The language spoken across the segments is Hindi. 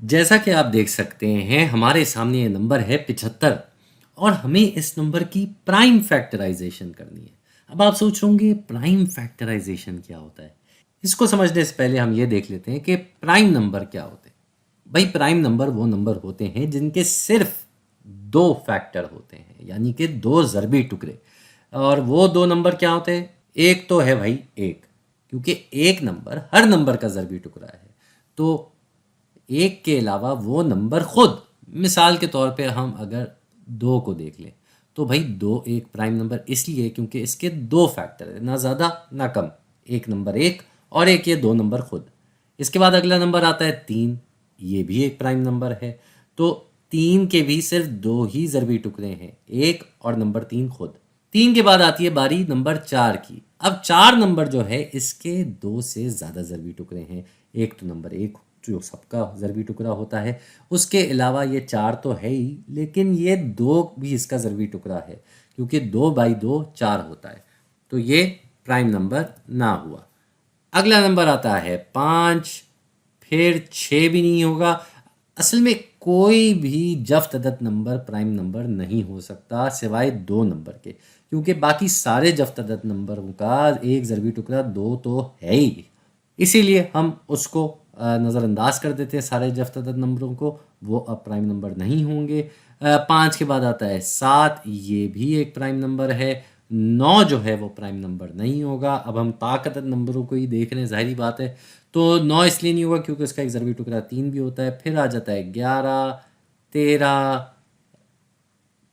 जैसा कि आप देख सकते हैं हमारे सामने ये नंबर है 75 और हमें इस नंबर की प्राइम फैक्टराइजेशन करनी है। अब आप सोच रहे होंगे प्राइम फैक्टराइजेशन क्या होता है। इसको समझने से पहले हम ये देख लेते हैं कि प्राइम नंबर क्या होते हैं। भाई प्राइम नंबर वो नंबर होते हैं जिनके सिर्फ दो फैक्टर होते हैं, यानी कि दो ज़रबी टुकड़े। और वो दो नंबर क्या होते हैं? एक तो है भाई एक, क्योंकि एक नंबर हर नंबर का ज़रबी टुकड़ा है। तो एक के अलावा वो नंबर खुद, मिसाल के तौर पे हम अगर दो को देख लें तो भाई दो एक प्राइम नंबर इसलिए क्योंकि इसके दो फैक्टर है, ना ज़्यादा ना कम। एक नंबर एक और एक ये दो नंबर खुद। इसके बाद अगला नंबर आता है तीन, ये भी एक प्राइम नंबर है। तो तीन के भी सिर्फ दो ही ज़रबी टुकड़े हैं, एक और नंबर तीन खुद। तीन के बाद आती है बारी नंबर चार की। अब चार नंबर जो है इसके दो से ज़्यादा ज़रबी टुकड़े हैं। एक तो नंबर एक जो सबका ज़रबी टुकड़ा होता है, उसके अलावा ये चार तो है ही, लेकिन ये दो भी इसका ज़रबी टुकड़ा है क्योंकि दो बाई दो चार होता है। तो ये प्राइम नंबर ना हुआ। अगला नंबर आता है पाँच, फिर छः भी नहीं होगा। असल में कोई भी जफ्त अदद नंबर प्राइम नंबर नहीं हो सकता सिवाय दो नंबर के, क्योंकि बाकी सारे जफ्त अदद नंबरों का एक ज़रबी टुकड़ा दो तो है ही। इसीलिए हम उसको नज़रअंदाज कर देते हैं सारे जफ्त अदद नंबरों को, वो अब प्राइम नंबर नहीं होंगे। पाँच के बाद आता है सात, ये भी एक प्राइम नंबर है। नौ जो है वो प्राइम नंबर नहीं होगा। अब हम ताकत नंबरों को ही देख रहे हैं, ज़ाहिरी बात है। तो नौ इसलिए नहीं होगा क्योंकि उसका एक ज़रबी टुकड़ा तीन भी होता है। फिर आ जाता है ग्यारह, तेरह,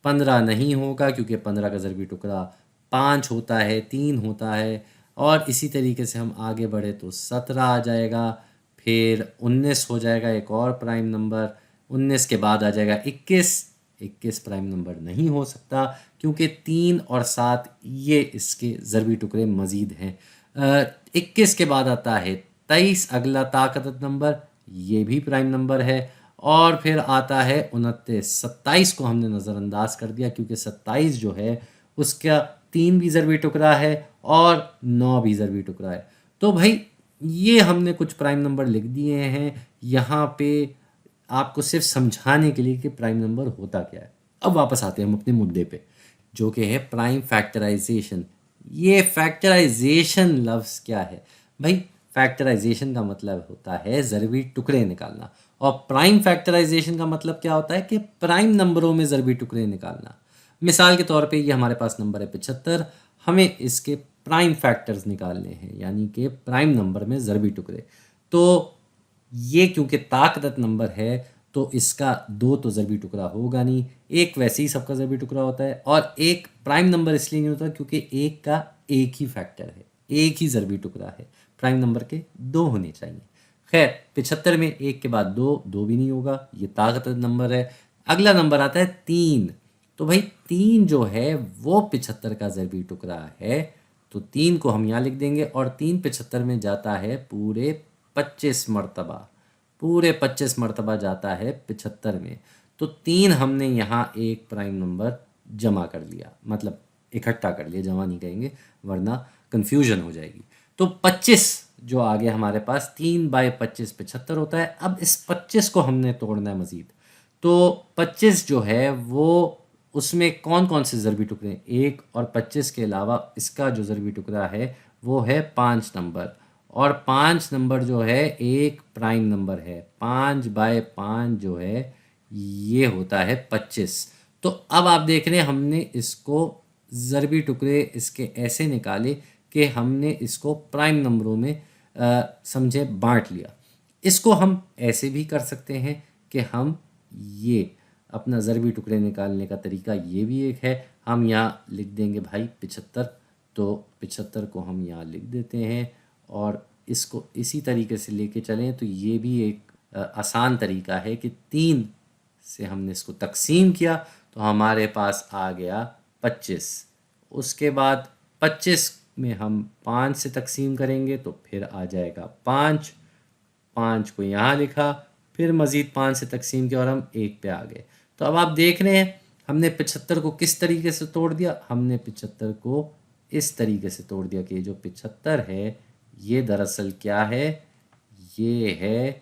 पंद्रह नहीं होगा क्योंकि पंद्रह का ज़रबी टुकड़ा पाँच होता है, तीन होता है। और इसी तरीके से हम आगे बढ़े तो सत्रह आ जाएगा, फिर उन्नीस हो जाएगा एक और प्राइम नंबर। उन्नीस के बाद आ जाएगा इक्कीस, इक्कीस प्राइम नंबर नहीं हो सकता क्योंकि तीन और सात ये इसके ज़रबी टुकड़े मज़ीद हैं। इक्कीस के बाद आता है तेईस, अगला ताकत नंबर, ये भी प्राइम नंबर है। और फिर आता है उनतीस। सत्ताईस को हमने नज़रअंदाज कर दिया क्योंकि सत्ताईस जो है उसका तीन भी ज़रबी टुकड़ा है और नौ भी ज़रबी टुकड़ा है। तो भाई ये हमने कुछ प्राइम नंबर लिख दिए हैं यहाँ पे आपको सिर्फ समझाने के लिए कि प्राइम नंबर होता क्या है। अब वापस आते हैं हम अपने मुद्दे पे, जो कि है प्राइम फैक्टराइजेशन। ये फैक्टराइजेशन लफ्ज़ क्या है भाई? फैक्टराइजेशन का मतलब होता है ज़रबी टुकड़े निकालना, और प्राइम फैक्टराइजेशन का मतलब क्या होता है कि प्राइम नंबरों में ज़रबी टुकड़े निकालना। मिसाल के तौर पे ये हमारे पास नंबर है 75, हमें इसके प्राइम फैक्टर्स निकालने हैं, यानी कि प्राइम नंबर में ज़रबी टुकड़े। तो ये क्योंकि ताकदत नंबर है तो इसका दो तो ज़रबी टुकड़ा होगा नहीं, एक वैसे ही सबका ज़रबी टुकड़ा होता है, और एक प्राइम नंबर इसलिए नहीं होता क्योंकि एक का एक ही फैक्टर है, एक ही ज़रबी टुकड़ा है। प्राइम नंबर के दो होने चाहिए। खैर 75 में एक के बाद दो, दो भी नहीं होगा, ये ताकतवर नंबर है। अगला नंबर आता है तीन। तो भाई तीन जो है वो 75 का ज़रबी टुकड़ा है, तो तीन को हम यहाँ लिख देंगे, और तीन 75 में जाता है पूरे 25 मरतबा, पूरे 25 मरतबा जाता है 75 में। तो तीन हमने यहाँ एक प्राइम नंबर जमा कर लिया, मतलब इकट्ठा कर लिया, जमा नहीं कहेंगे वरना कन्फ्यूजन हो जाएगी। तो 25 जो आ गया हमारे पास, 3/25 75 होता है। अब इस 25 को हमने तोड़ना है मज़ीद। तो 25 जो है वो, उसमें कौन कौन से ज़रबी टुकड़े हैं? एक और 25 के अलावा इसका जो ज़रबी टुकड़ा है वो है पाँच नंबर, और पाँच नंबर जो है एक प्राइम नंबर है। 5/5 जो है ये होता है 25। तो अब आप देख रहे हैं हमने इसको ज़रबी टुकड़े इसके ऐसे निकाले कि हमने इसको प्राइम नंबरों में समझे बांट लिया। इसको हम ऐसे भी कर सकते हैं कि हम ये अपना ज़रबी टुकड़े निकालने का तरीका ये भी एक है। हम यहाँ लिख देंगे भाई 75, तो 75 को हम यहाँ लिख देते हैं, और इसको इसी तरीके से लेके चलें तो ये भी एक आसान तरीका है कि तीन से हमने इसको तकसीम किया तो हमारे पास आ गया 25। उसके बाद 25 में हम 5 से तकसीम करेंगे तो फिर आ जाएगा 5। 5 को यहाँ लिखा, फिर मज़ीद 5 से तकसीम किया और हम एक पे आ गए। तो अब आप देख रहे हैं हमने 75 को किस तरीके से तोड़ दिया। हमने 75 को इस तरीके से तोड़ दिया कि जो 75 है ये दरअसल क्या है, ये है